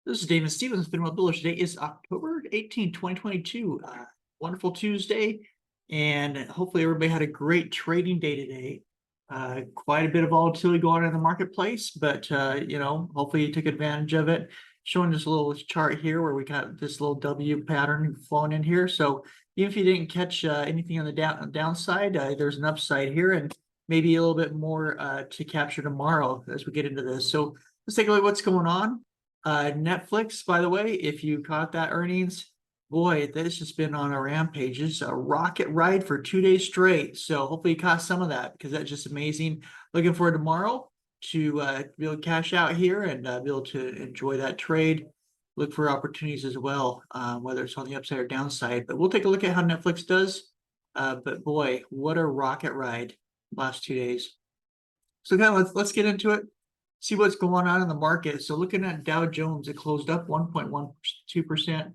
This is David Stevens, FinWell Builder. Today is October 18, 2022. Wonderful Tuesday, and hopefully everybody had a great trading day today. Quite a bit of volatility going on in the marketplace, but hopefully you took advantage of it. Showing this little chart here where we got this little W pattern flowing in here. So even if you didn't catch anything on the downside, there's an upside here, and maybe a little bit more to capture tomorrow as we get into this. So let's take a look at what's going on. Netflix, by the way, if you caught that earnings, boy, this has been on a rampage. It's a rocket ride for 2 days straight. So hopefully you caught some of that because that's just amazing. Looking forward tomorrow to be able to cash out here and be able to enjoy that trade. Look for opportunities as well, whether it's on the upside or downside. But we'll take a look at how Netflix does. But boy, what a rocket ride last 2 days. So kind of let's get into it. See what's going on in the market. So looking at Dow Jones, it closed up 1.12%,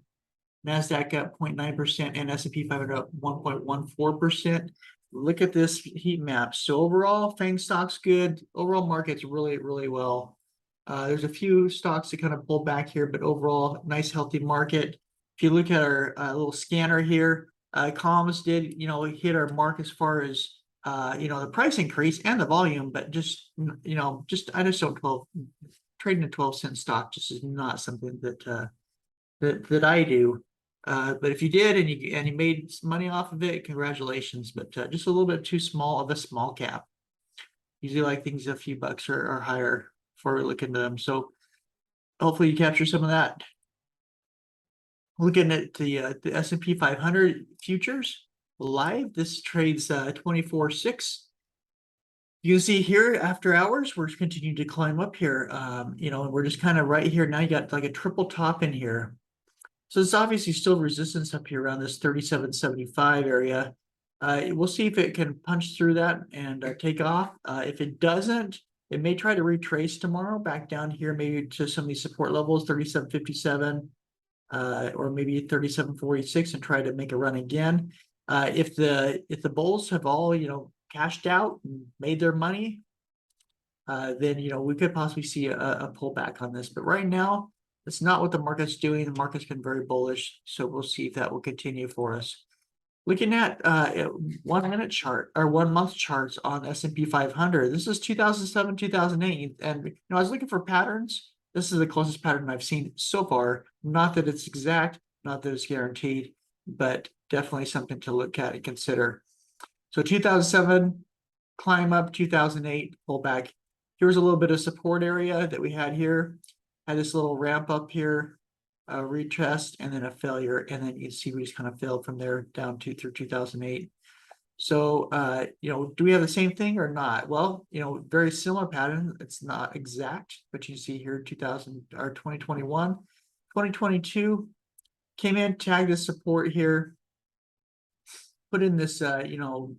NASDAQ up 0.9%, and S&P 500 up 1.14%. Look at this heat map. So overall, FANG stock's good. Overall market's really, really well. There's a few stocks that kind of pull back here, but overall, nice, healthy market. If you look at our little scanner here, comms did, hit our mark as far as the price increase and the volume, but I just don't trading a 12-cent stock just is not something that I do. But if you did and you made some money off of it, congratulations. But just a little bit too small of a small cap. Usually like things a few bucks or higher before we look into them. So hopefully you capture some of that. Looking at the S&P 500 futures live, this trades 24/6. You can see here after hours, we're continuing to climb up here. We're just kind of right here. Now you got like a triple top in here. So it's obviously still resistance up here around this 37.75 area. We'll see if it can punch through that and take off. If it doesn't, it may try to retrace tomorrow back down here, maybe to some of these support levels, 37.57 or maybe 37.46, and try to make a run again. If the bulls have all cashed out and made their money, then we could possibly see a pullback on this. But right now, that's not what the market's doing. The market's been very bullish, so we'll see if that will continue for us. Looking at 1 minute chart or 1 month charts on S&P 500. This is 2007, 2008, and I was looking for patterns. This is the closest pattern I've seen so far. Not that it's exact, not that it's guaranteed, but definitely something to look at and consider. So 2007, climb up, 2008, pull back. Here's a little bit of support area that we had here. Had this little ramp up here, a retest, and then a failure. And then you can see we just kind of failed from there down to through 2008. So, do we have the same thing or not? Well, very similar pattern. It's not exact, but you see here 2021, 2022 came in, tagged the support here, put in this, candle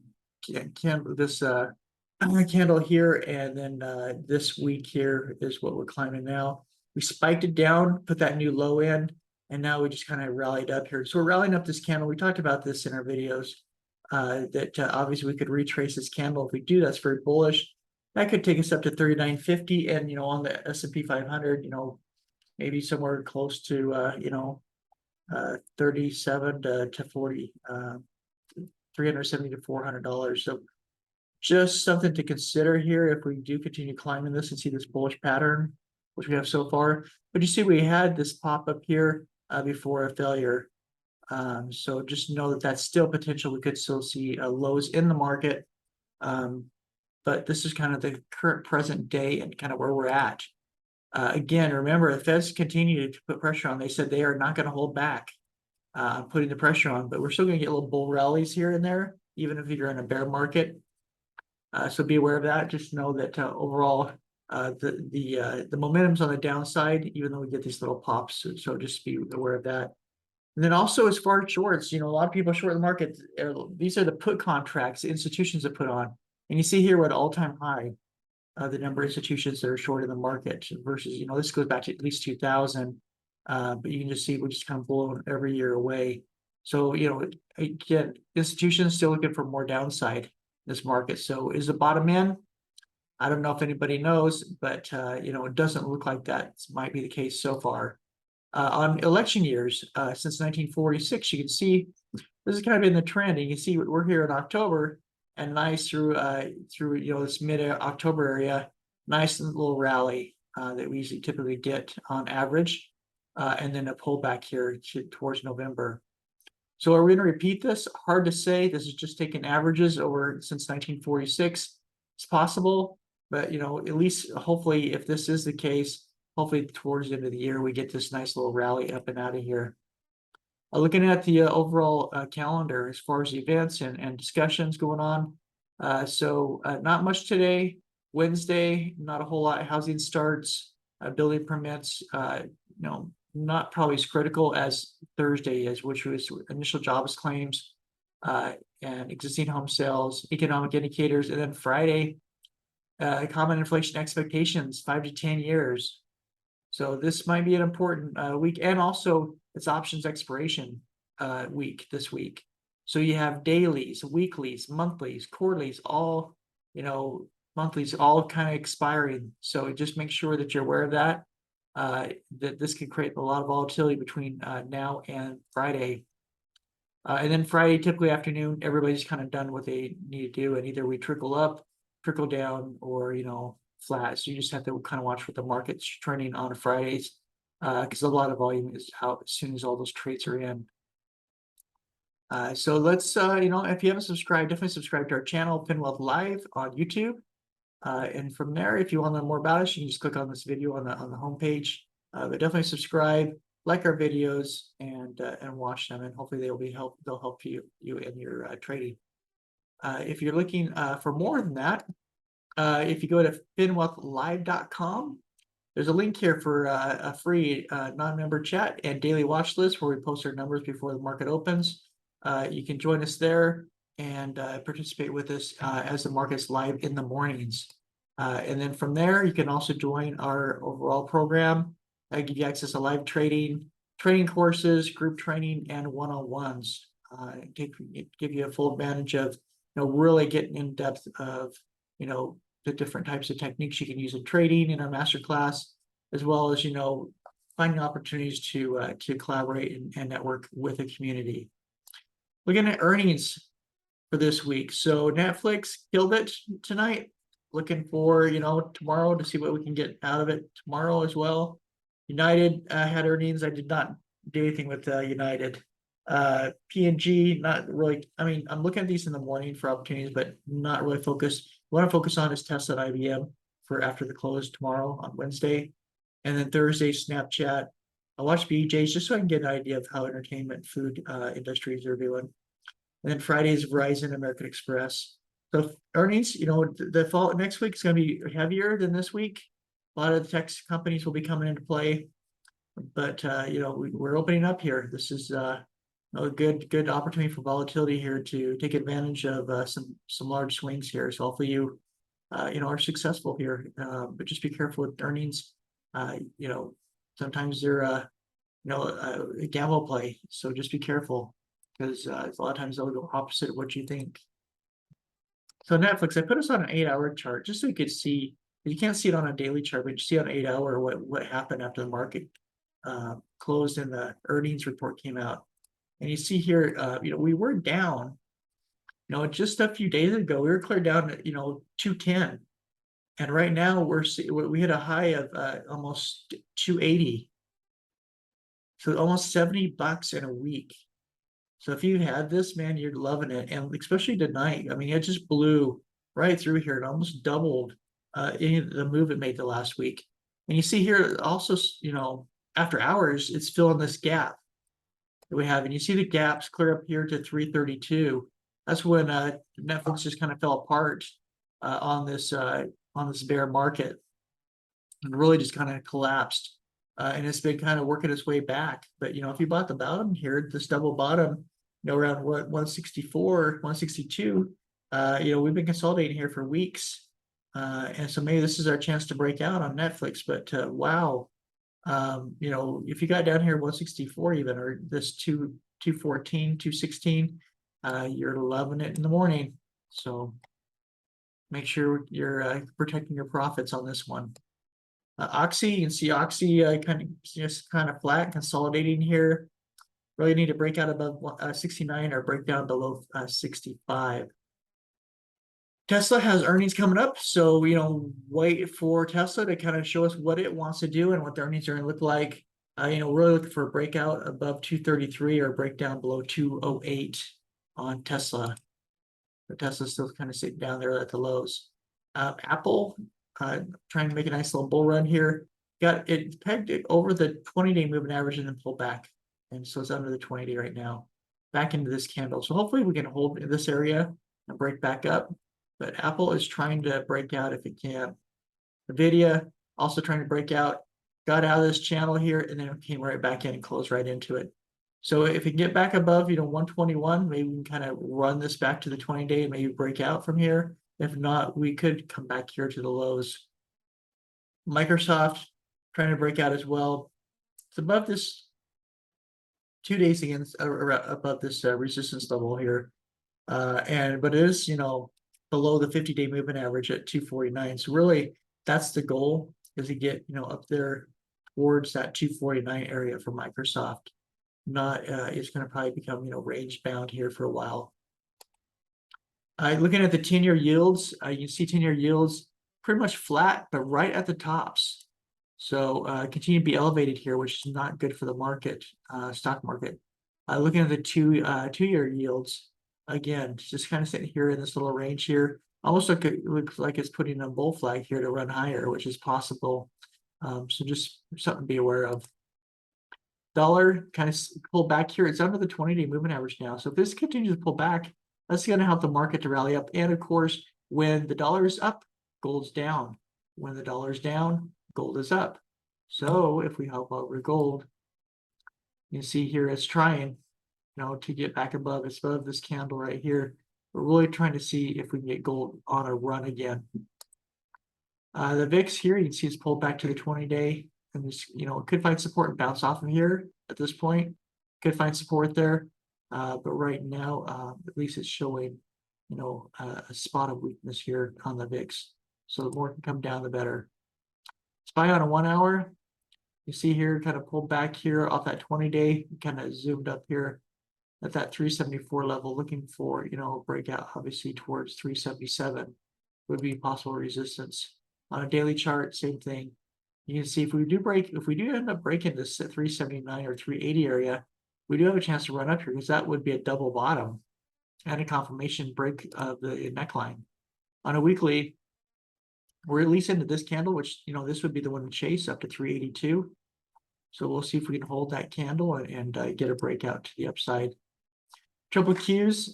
here, and then this week here is what we're climbing now. We spiked it down, put that new low in, and now we just kind of rallied up here. So we're rallying up this candle. We talked about this in our videos, that obviously we could retrace this candle. If we do, that's very bullish. That could take us up to 39.50, and on the S&P 500, maybe somewhere close to 37 to 40, $370 to $400. So just something to consider here if we do continue climbing this and see this bullish pattern, which we have so far. But you see we had this pop up here before a failure. So just know that that's still potential. We could still see lows in the market. But this is kind of the current present day and kind of where we're at. Again, remember, the Feds continue to put pressure on. They said they are not going to hold back putting the pressure on, but we're still going to get little bull rallies here and there, even if you're in a bear market. So be aware of that. Just know that overall, the momentum's on the downside, even though we get these little pops. So just be aware of that. And then also, as far as shorts, a lot of people short the market. These are the put contracts institutions have put on, and you see here we're at all-time high. The number of institutions that are short in the market versus, this goes back to at least 2000. But you can just see we're just kind of blowing every year away. So, again, institutions still looking for more downside in this market. So is the bottom in? I don't know if anybody knows, but, it doesn't look like that might be the case so far. on election years since 1946. You can see this is kind of in the trend, and you can see we're here in October, and nice through this mid-October area, nice little rally that we usually typically get on average, and then a pullback here towards November. So are we going to repeat this? Hard to say. This is just taking averages over since 1946. It's possible, but at least hopefully, if this is the case, hopefully towards the end of the year we get this nice little rally up and out of here. Looking at the overall calendar as far as events and discussions going on. So not much today. Wednesday, not a whole lot. Housing starts, building permits, not probably as critical as Thursday is, which was initial jobs claims and existing home sales, economic indicators, and then Friday, common inflation expectations, 5 to 10 years. So this might be an important week, and also it's options expiration week this week. So you have dailies, weeklies, monthlies, quarterlies, all monthlies, all kind of expiring. So just make sure that you're aware of that. That this can create a lot of volatility between now and Friday. And then Friday, typically afternoon, everybody's kind of done what they need to do, and either we trickle up, trickle down, or flat. So you just have to kind of watch what the market's trending on Fridays, because a lot of volume is out as soon as all those trades are in. So let's if you haven't subscribed, definitely subscribe to our channel, Pinwealth Live on YouTube. And from there, if you want to know more about us, you can just click on this video on the homepage. But definitely subscribe, like our videos, and watch them, and hopefully they'll help you in your trading. If you're looking for more than that, if you go to finwealthlive.com, there's a link here for a free non-member chat and daily watch list where we post our numbers before the market opens. You can join us there and participate with us as the market's live in the mornings. And then from there, you can also join our overall program. I give you access to live training courses, group training, and one-on-ones. Give you a full advantage of really getting in depth of the different types of techniques you can use in trading in our masterclass, as well as finding opportunities to collaborate and network with the community. Looking at earnings for this week. So Netflix killed it tonight. Looking for tomorrow to see what we can get out of it tomorrow as well. United had earnings. I did not do anything with United. P&G, not really. I mean, I'm looking at these in the morning for opportunities, but not really focused. What I focus on is Tesla and IBM for after the close tomorrow on Wednesday. And then Thursday, Snapchat. I watch BJ's just so I can get an idea of how entertainment, food industries are doing. And then Friday is Verizon, American Express. So earnings, the fall next week is going to be heavier than this week. A lot of the tech companies will be coming into play, but we're opening up here. This is a good opportunity for volatility here to take advantage of some large swings here. So hopefully you are successful here, but just be careful with earnings. Sometimes they're a gamble play, so just be careful, because a lot of times they'll go opposite of what you think. So Netflix, I put us on an 8-hour chart just so you could see. You can't see it on a daily chart, but you see on an 8-hour what happened after the market closed and the earnings report came out. And you see here, we were down. Just a few days ago, we were clear down at 210, and right now we hit a high of almost 280. So almost $70 in a week. So if you had this, man, you're loving it, and especially tonight. I mean, it just blew right through here. It almost doubled the move it made the last week. And you see here also, after hours, it's filling this gap that we have, and you see the gaps clear up here to 332. That's when Netflix just kind of fell apart on this bear market, and really just kind of collapsed. And it's been kind of working its way back. But if you bought the bottom here, this double bottom, around 164, 162, we've been consolidating here for weeks. And so maybe this is our chance to break out on Netflix. But wow, if you got down here 164 even, or this 214, 216, you're loving it in the morning. So make sure you're protecting your profits on this one. Oxy, you can see Oxy kind of just kind of flat, consolidating here. Really need to break out above 69 or break down below 65. Tesla has earnings coming up, so wait for Tesla to kind of show us what it wants to do and what the earnings are going to look like. Really looking for a breakout above 233 or breakdown below 208 on Tesla. But Tesla's still kind of sitting down there at the lows. Apple trying to make a nice little bull run here. Got it pegged it over the 20-day moving average and then pull back, and so it's under the 20-day right now. Back into this candle, so hopefully we can hold in this area and break back up. But Apple is trying to break out if it can. Nvidia also trying to break out, got out of this channel here, and then it came right back in and closed right into it. So if we can get back above, 121, maybe we can kind of run this back to the 20-day and maybe break out from here. If not, we could come back here to the lows. Microsoft trying to break out as well. It's above this 2 days against above this resistance level here. But it is, below the 50-day moving average at 249. So really, that's the goal, is to get, up there towards that 249 area for Microsoft. Not, it's going to probably become, range bound here for a while. Looking at the 10-year yields, you can see 10-year yields pretty much flat, but right at the tops. So continue to be elevated here, which is not good for the market, stock market. Looking at the two-year yields, again, just kind of sitting here in this little range here. Almost looks like it's putting a bull flag here to run higher, which is possible. So just something to be aware of. Dollar kind of pulled back here. It's under the 20-day moving average now. So if this continues to pull back, that's going to help the market to rally up. And of course, when the dollar is up, gold's down. When the dollar is down, gold is up. So if we help over gold, you can see here it's trying, to get back above. It's above this candle right here. We're really trying to see if we can get gold on a run again. The VIX here, you can see it's pulled back to the 20-day. And this, it could find support and bounce off of here at this point. Could find support there. But right now, at least it's showing, a spot of weakness here on the VIX. So the more can come down, the better. SPY on a 1 hour. You see here, kind of pulled back here off that 20-day, kind of zoomed up here at that 374 level, looking for, a breakout, obviously towards 377 would be possible resistance. On a daily chart, same thing. You can see if we do end up breaking this at 379 or 380 area, we do have a chance to run up here, because that would be a double bottom and a confirmation break of the neckline. On a weekly, we're at least into this candle, which, this would be the one to chase up to 382. So we'll see if we can hold that candle and get a breakout to the upside. Triple Qs,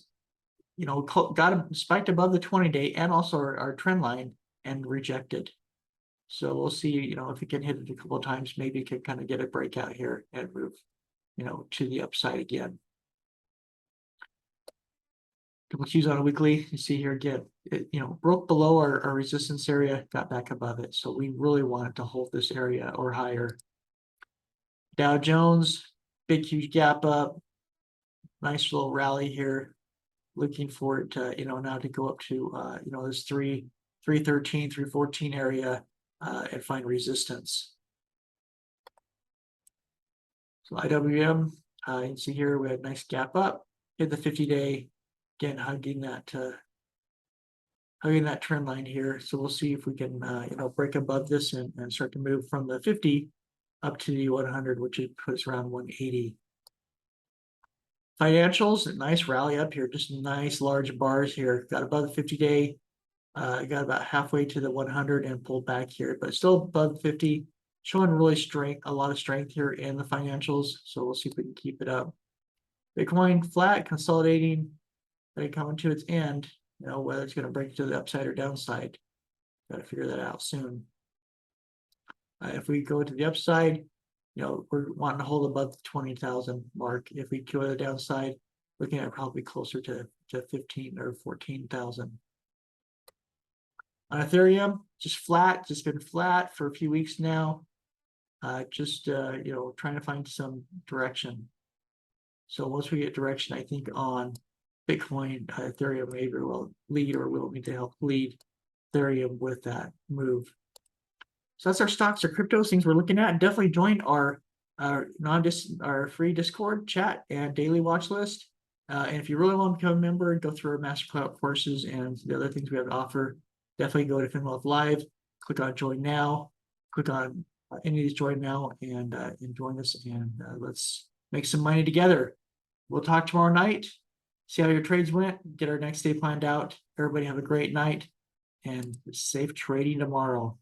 got spiked above the 20-day and also our trend line and rejected. So we'll see, if we can hit it a couple of times, maybe it could kind of get a breakout here and move, to the upside again. Triple Qs on a weekly, you see here again, it, broke below our resistance area, got back above it. So we really want it to hold this area or higher. Dow Jones, big, huge gap up. Nice little rally here. Looking for it to, now to go up to, this 313, 314 area and find resistance. So IWM, you can see here we had a nice gap up, hit the 50-day, again hugging that trend line here. So we'll see if we can, break above this and start to move from the 50 up to the 100, which would put us around 180. Financials, a nice rally up here, just nice large bars here. Got above the 50-day, got about halfway to the 100 and pulled back here, but still above 50, showing really a lot of strength here in the financials. So we'll see if we can keep it up. Bitcoin flat, consolidating, coming to its end. Whether it's going to break to the upside or downside, got to figure that out soon. If we go to the upside, we're wanting to hold above the 20,000 mark. If we go to the downside, looking at probably closer to 15 or 14,000. On Ethereum, just been flat for a few weeks now. Trying to find some direction. So once we get direction, I think on Bitcoin, Ethereum maybe will lead, or we'll need to help lead Ethereum with that move. So that's our stocks, our cryptos, things we're looking at. And definitely join our our free Discord chat and daily watch list. And if you really want to become a member, go through our master cloud courses and the other things we have to offer. Definitely go to FinWealth Live, click on join now, click on any of these join now, and join us, and let's make some money together. We'll talk tomorrow night, see how your trades went, get our next day planned out. Everybody have a great night and safe trading tomorrow.